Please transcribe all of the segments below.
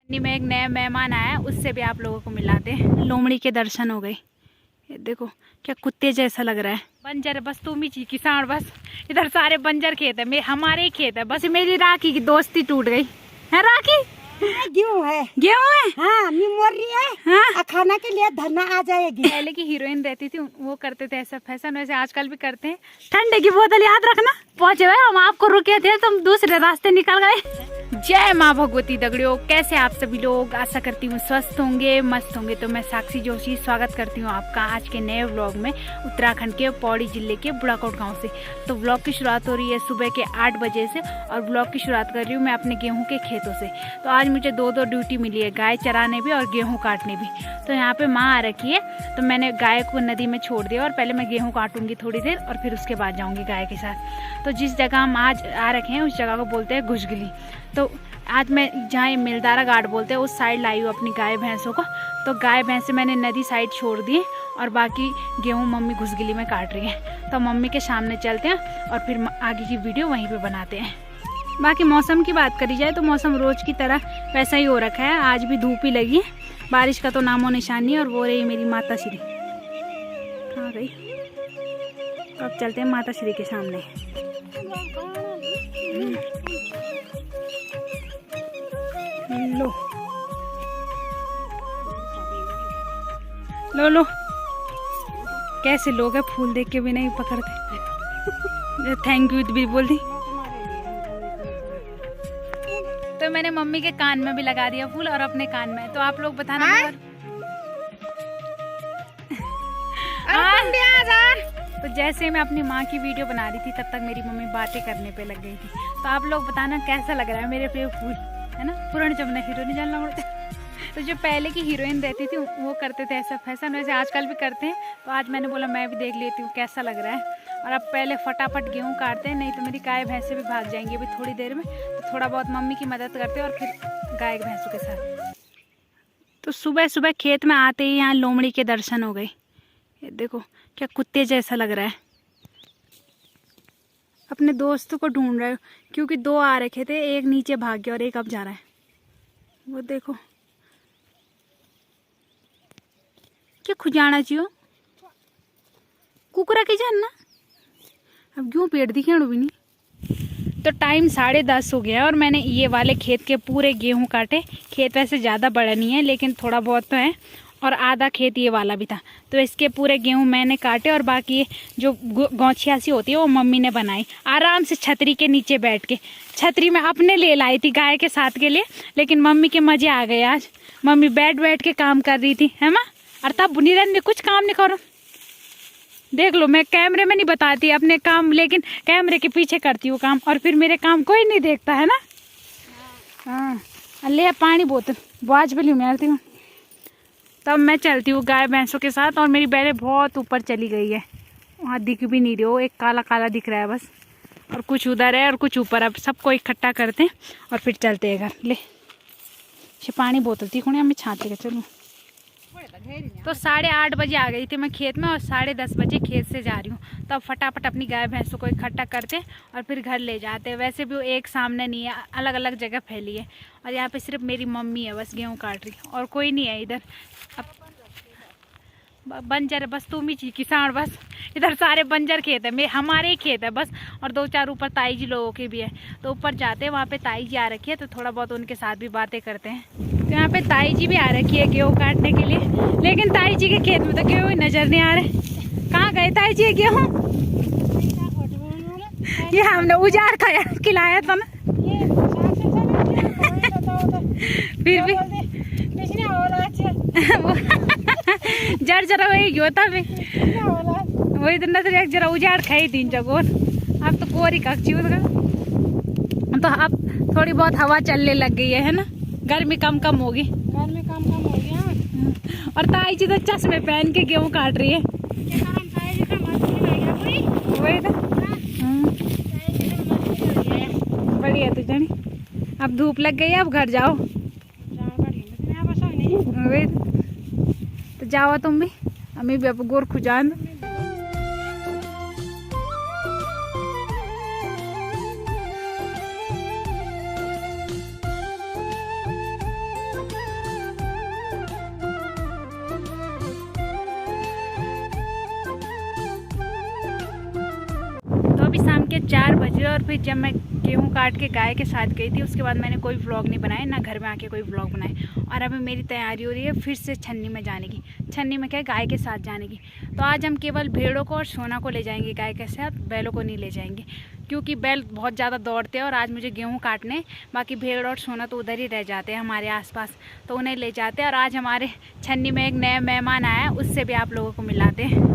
में एक नया मेहमान आया, उससे भी आप लोगों को मिलाते हैं। लोमड़ी के दर्शन हो गए। ये देखो क्या कुत्ते जैसा लग रहा है। बंजर है बस, तुम ही किसान, बस इधर सारे बंजर खेत है, हमारे ही खेत है। बस मेरी राखी की दोस्ती टूट गई है। राखी गेहूँ है, गेहूँ है, हाँ मेमोरी है, हाँ। खाना के लिए धरना आ जाएगी। पहले की हीरोइन रहती थी, वो करते थे ऐसा फैशन, वैसे आजकल भी करते हैं। ठंडे की बोतल याद रखना। पहुंचे हुए हम, आपको रुके थे, तुम दूसरे रास्ते निकल गए। जय माँ भगवती दगड़ियों, कैसे आप सभी लोग? आशा करती हूँ स्वस्थ होंगे, मस्त होंगे। तो मैं साक्षी जोशी स्वागत करती हूँ आपका आज के नए व्लॉग में, उत्तराखंड के पौड़ी जिले के बुढ़ाकोट गांव से। तो व्लॉग की शुरुआत हो रही है सुबह के 8 बजे से, और व्लॉग की शुरुआत कर रही हूँ मैं अपने गेहूं के खेतों से। तो आज मुझे दो ड्यूटी मिली है, गाय चराने भी और गेहूँ काटने भी। तो यहाँ पे माँ आ रखी है, तो मैंने गाय को नदी में छोड़ दिया, और पहले मैं गेहूँ काटूंगी थोड़ी देर, और फिर उसके बाद जाऊँगी गाय के साथ। तो जिस जगह हम आज आ रखे हैं उस जगह को बोलते हैं घुसगली। तो आज मैं जहाँ मिलदारा घाट बोलते हैं उस साइड लाई हूँ अपनी गाय भैंसों को। तो गाय भैंसे मैंने नदी साइड छोड़ दी, और बाकी गेहूँ मम्मी घुसगली में काट रही है। तो मम्मी के सामने चलते हैं और फिर आगे की वीडियो वहीं पे बनाते हैं। बाकी मौसम की बात करी जाए तो मौसम रोज की तरह वैसा ही हो रखा है। आज भी धूप ही लगी है, बारिश का तो नामो निशान नहीं है। और वो रही मेरी माता श्री, कहाँ गई? अब चलते हैं माता श्री के सामने। लो लो लो, कैसे लोग हैं, फूल देख के भी नहीं पकड़ते। थैंक यू भी बोल दी। तो मैंने मम्मी के कान में भी लगा दिया फूल, और अपने कान में। तो आप लोग बताना। तो जैसे मैं अपनी माँ की वीडियो बना रही थी, तब तक मेरी मम्मी बातें करने पे लग गई थी। तो आप लोग बताना कैसा लग रहा है मेरे पे फूल, है ना? पुराने जमाने हीरोइन जानना पड़ता है। तो जो पहले की हीरोइन रहती थी वो करते थे ऐसा फैशन, वैसे आजकल भी करते हैं। तो आज मैंने बोला मैं भी देख लेती हूँ कैसा लग रहा है। और अब पहले फटाफट गेहूँ काटते हैं, नहीं तो मेरी गाय भैंसे भी भाग जाएंगी अभी थोड़ी देर में। तो थोड़ा बहुत मम्मी की मदद करते हैं और फिर गाय भैंसों के साथ। तो सुबह सुबह खेत में आते ही यहाँ लोमड़ी के दर्शन हो गए। ये देखो क्या कुत्ते जैसा लग रहा है। अपने दोस्तों को ढूंढ रहे हो, क्योंकि 2 आ रखे थे, एक नीचे भाग गया और एक अब जा रहा है। वो देखो क्या खुजाना चाहिए कुकरा के जानना। अब क्यों पेड़ दिखे भी नहीं। तो टाइम 10:30 हो गया, और मैंने ये वाले खेत के पूरे गेहूं काटे। खेत वैसे ज़्यादा बड़ा नहीं है, लेकिन थोड़ा बहुत तो है, और आधा खेत ये वाला भी था। तो इसके पूरे गेहूं मैंने काटे, और बाकी जो गौछिया सी होती है वो मम्मी ने बनाई आराम से छतरी के नीचे बैठ के। छतरी में अपने ले लाई थी गाय के साथ के लिए, लेकिन मम्मी के मजे आ गए आज। मम्मी बैठ बैठ के काम कर रही थी, है माँ? और तब बुनी रहने कुछ काम नहीं करो। देख लो, मैं कैमरे में नहीं बताती अपने काम, लेकिन कैमरे के पीछे करती हूँ काम, और फिर मेरे काम कोई नहीं देखता, है ना? हाँ, ले पानी बोतल बाज पे मारती हूँ। तब मैं चलती हूँ गाय भैंसों के साथ, और मेरी बैलें बहुत ऊपर चली गई है, वहाँ दिख भी नहीं रही हो, एक काला काला दिख रहा है बस। और कुछ उधर है और कुछ ऊपर। अब सबको इकट्ठा करते हैं और फिर चलते हैं घर। ले पानी बोतल थी खुणे, हमें छाते का चलूँ। तो 8:30 बजे आ गई थी मैं खेत में, और 10:30 बजे खेत से जा रही हूँ। तो अब फटाफट अपनी गाय भैंसों को इकट्ठा करते और फिर घर ले जाते। वैसे भी वो एक सामने नहीं है, अलग अलग जगह फैली है। और यहाँ पे सिर्फ मेरी मम्मी है बस गेहूँ काट रही, और कोई नहीं है इधर। अब बंजर है बस, तुम ही किसान, बस इधर सारे बंजर खेत है, हमारे ही खेत है बस। और 2-4 ऊपर ताई जी लोगों के भी है। तो ऊपर जाते हैं, वहाँ पे ताई जी आ रखी है, तो थोड़ा बहुत उनके साथ भी बातें करते हैं। तो यहाँ पे ताई जी भी आ रखी है गेहूँ काटने के लिए, लेकिन ताई जी के खेत में तो गेहूँ नजर नहीं आ रहे। कहाँ गए ताई जी गेहूँ? ये हमने उजाड़ खाया खिलाया था ना। फिर भी जर जरा वही गयो था वही तो नजर एक जरा उजाड़ खाई 3 जगह। अब तो कोरी कच्ची उसका। तो अब थोड़ी बहुत हवा चलने लग गई है ना? गर्मी कम होगी। गर्मी कम हो गया। और ताई जी तो चश्मे पहन के गेहूँ काट रही है। वही तो बढ़िया तो जानी। अब धूप लग गई है, अब घर जाओ। वही तो जाओ तुम भी, हमें भी अब गोर खुजान। 4 बजे और फिर जब मैं गेहूं काट के गाय के साथ गई थी उसके बाद मैंने कोई व्लॉग नहीं बनाया, ना घर में आके कोई व्लॉग बनाए। और अभी मेरी तैयारी हो रही है फिर से छन्नी में जाने की। छन्नी में क्या, गाय के साथ जाने की। तो आज हम केवल भेड़ों को और सोना को ले जाएंगे गाय के साथ, बैलों को नहीं ले जाएंगे क्योंकि बैल बहुत ज़्यादा दौड़ते हैं और आज मुझे गेहूँ काटने, बाकी भेड़ और सोना तो उधर ही रह जाते हैं हमारे आसपास, तो उन्हें ले जाते हैं। और आज हमारे छन्नी में एक नया मेहमान आया है, उससे भी आप लोगों को मिलाते हैं।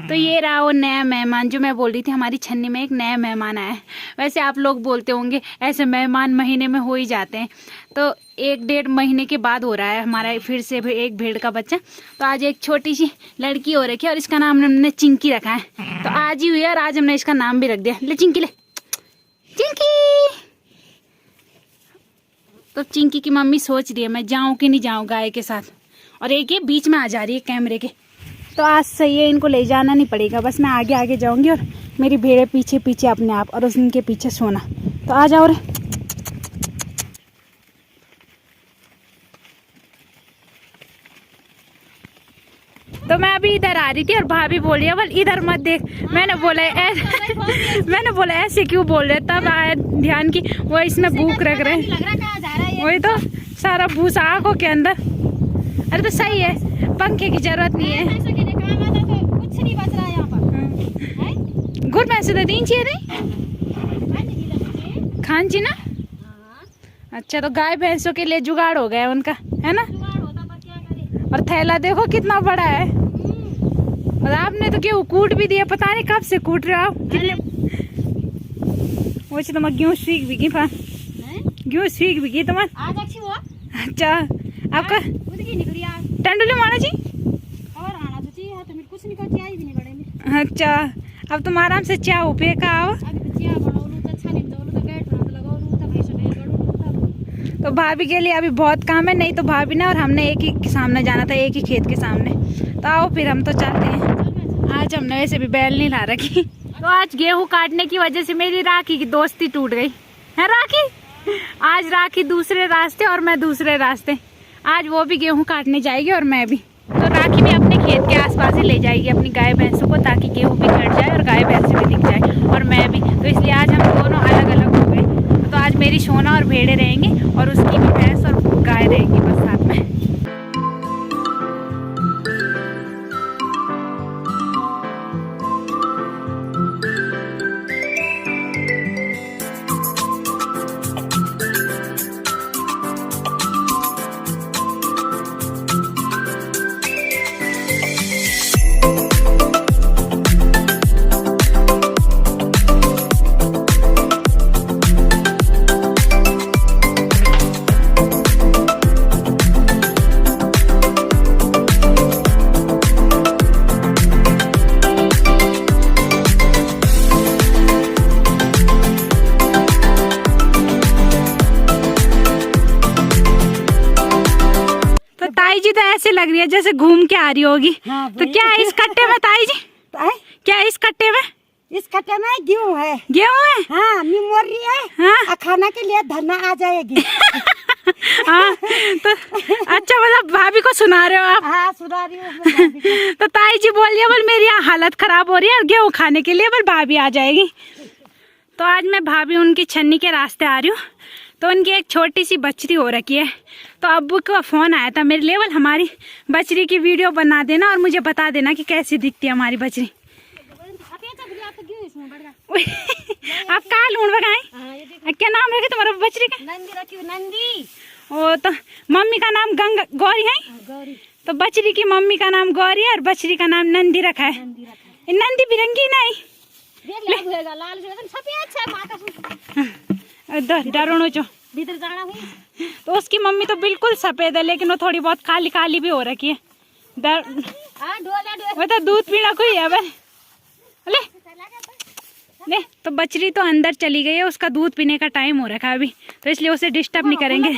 तो ये रहा वो नया मेहमान जो मैं बोल रही थी, हमारी छन्नी में एक नया मेहमान आया है। वैसे आप लोग बोलते होंगे ऐसे मेहमान महीने में हो ही जाते हैं, तो 1-1.5 महीने के बाद हो रहा है हमारा फिर से एक भेड़ का बच्चा। तो आज एक छोटी सी लड़की हो रखी है और इसका नाम हमने चिंकी रखा है। तो आज ही हुई है और आज हमने इसका नाम भी रख दिया। ले चिंकी, ले चिंकी। तो चिंकी की मम्मी सोच रही है मैं जाऊं कि नहीं जाऊं गाय के साथ, और एक ये बीच में आ जा रही है कैमरे के। तो आज सही है, इनको ले जाना नहीं पड़ेगा, बस मैं आगे आगे जाऊंगी और मेरी भेड़ें पीछे पीछे अपने आप, और उनके पीछे सोना। तो आ जाओ रे। तो मैं अभी इधर आ रही थी और भाभी बोल रही है बोल इधर मत देख। मैंने बोला ऐसे क्यों बोल रहे, तब आया ध्यान की वो इसमें भूख रख रहे हैं, वही तो सारा भूसा आंखों के अंदर। अरे तो सही है, पंखे की जरूरत नहीं है। गुड़ पैसे तो तीन चाहिए खान जी ना। अच्छा, तो गाय भैंसों के लिए जुगाड़ हो गया उनका, है ना। और थैला देखो कितना बड़ा है, और आपने तो गेहूं कूट भी दिया, पता नहीं कब से कूट रहे हो आप। कितने वो तो मैं गेहूं सीख भी गई, गेहूं सीख भी गई तुम। अच्छा, आपका टंडुली माना जी। अच्छा, अब तुम आराम से चाय उपे का आओ। तो भाभी के लिए अभी बहुत काम है, नहीं तो भाभी ने और हमने एक ही सामने जाना था, एक ही खेत के सामने। तो आओ फिर हम तो चलते हैं। आज हमने वैसे भी बैल नहीं ला रखी। तो आज गेहूं काटने की वजह से मेरी राखी की दोस्ती टूट गई है। राखी आज राखी दूसरे रास्ते और मैं दूसरे रास्ते। आज वो भी गेहूं काटने जाएगी और मैं भी। तो राखी भी अपने खेत के आसपास ही ले जाएगी अपनी गाय भैंसों को, ताकि गेहूं भी कट जाए और गाय भैंसें भी दिख जाए, और मैं भी। तो इसलिए आज हम दोनों अलग अलग हो गए। तो आज मेरी सोना और भेड़े रहेंगे और उसकी भी भैंस और गाय रहेंगी बस साथ में। जी तो ऐसे लग रही है जैसे घूम के आ रही होगी। हाँ, तो क्या है इस कट्टे में ताई जी? क्या है इस कट्टे में? इस कट्टे में गेहूं है। गेहूं है? हाँ, मोर रही है। हाँ? खाना के लिए धरना आ जाएगी। हाँ, तो अच्छा, मतलब भाभी को सुना रहे हो आप? हाँ, सुना रही हूँ। तो ताई जी बोल रही है बोल मेरी यहाँ हालत खराब हो रही है और गेहूं खाने के लिए बोल भाभी आ जाएगी। तो आज मैं भाभी उनकी छन्नी के रास्ते आ रही हूँ। तो उनकी एक छोटी सी बछड़ी हो रखी है। तो अब्बू का फ़ोन आया था मेरे लिए, बोल हमारी बछड़ी की वीडियो बना देना और मुझे बता देना कि कैसी दिखती है हमारी बछड़ी। आप कहाँ लूण बगाए? क्या नाम रखे तुम्हारा बछड़ी का? नंदी रखी, नंदी। ओ, तो मम्मी का नाम गंगा गौरी है। गौरी। तो बछड़ी की मम्मी का नाम गौरी है और बछड़ी का नाम नंदी रखा है। नंदी बिरंगी नहीं, डरोनो चो भीतर जाना हुई। तो उसकी मम्मी तो बिल्कुल सफेद है, लेकिन वो थोड़ी बहुत काली काली भी हो रखी है। वो तो दूध पीना कोई है बस। ले, तो बछड़ी तो अंदर चली गई है, उसका दूध पीने का टाइम हो रखा है अभी, तो इसलिए उसे डिस्टर्ब नहीं करेंगे।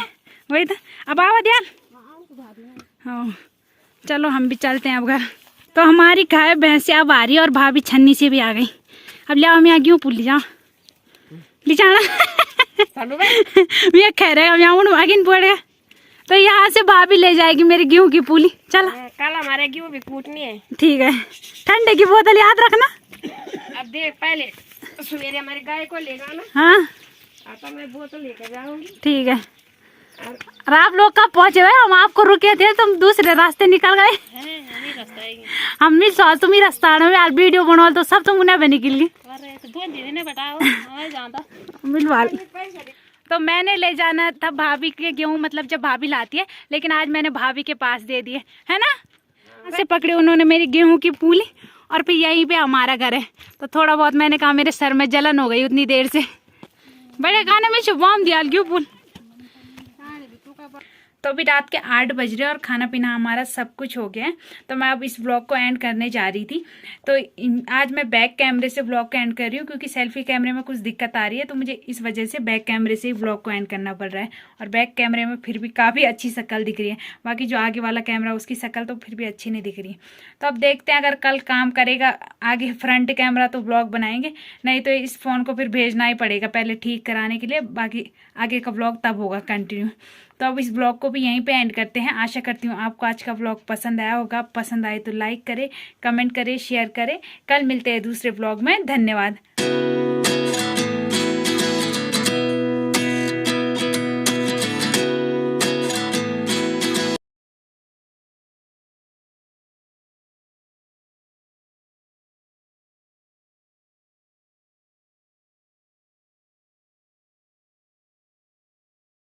वही तो, अब आओ ध्यान। हाँ, चलो हम भी चलते हैं अब घर। तो हमारी गाय भैंसे अब आ रही है और भाभी छन्नी से भी आ गई। अब ले आओ, मैं आ गई हूँ पुल ले जाना। मैं कह रहे आगे पड़ेगा। तो यहाँ से भाभी ले जाएगी मेरी गेहूं की पूली। चल, कल हमारे गेहूं भी कूटनी है। ठीक है, ठंडे की बोतल याद रखना। अब देख पहले तो सवेरे हमारे गाय को लेगा ना। हाँ आता मैं वो तो लेकर जाऊंगी। ठीक है। और आप लोग कब पहुँचे हुए? हम आपको रुके थे, तुम दूसरे रास्ते निकल गए। हम नहीं सो तुम ही रास्ता यार वीडियो बनवा तो सब तुम उन्हें बनी निकल गई। तो मैंने ले जाना था भाभी के गेहूँ, मतलब जब भाभी लाती है, लेकिन आज मैंने भाभी के पास दे दिए है ना। से पकड़े उन्होंने मेरी गेहूं की पूली, और फिर यहीं पे हमारा घर है। तो थोड़ा बहुत मैंने कहा, मेरे सर में जलन हो गई उतनी देर से। बड़े गाने में शुभम दिया क्यों पुल। तो अभी रात के 8 बज रहे हैं और खाना पीना हमारा सब कुछ हो गया है। तो मैं अब इस ब्लॉग को एंड करने जा रही थी। तो आज मैं बैक कैमरे से ब्लॉग को एंड कर रही हूँ, क्योंकि सेल्फी कैमरे में कुछ दिक्कत आ रही है, तो मुझे इस वजह से बैक कैमरे से ही ब्लॉग को एंड करना पड़ रहा है। और बैक कैमरे में फिर भी काफ़ी अच्छी शक्ल दिख रही है, बाकी जो आगे वाला कैमरा उसकी शक्ल तो फिर भी अच्छी नहीं दिख रही। तो अब देखते हैं, अगर कल काम करेगा आगे फ्रंट कैमरा तो ब्लॉग बनाएंगे, नहीं तो इस फ़ोन को फिर भेजना ही पड़ेगा पहले ठीक कराने के लिए, बाकी आगे का ब्लॉग तब होगा कंटिन्यू। तो अब इस ब्लॉग को भी यहीं पे एंड करते हैं। आशा करती हूँ आपको आज का ब्लॉग पसंद आया होगा। पसंद आए तो लाइक करें, कमेंट करें, शेयर करें। कल मिलते हैं दूसरे ब्लॉग में। धन्यवाद।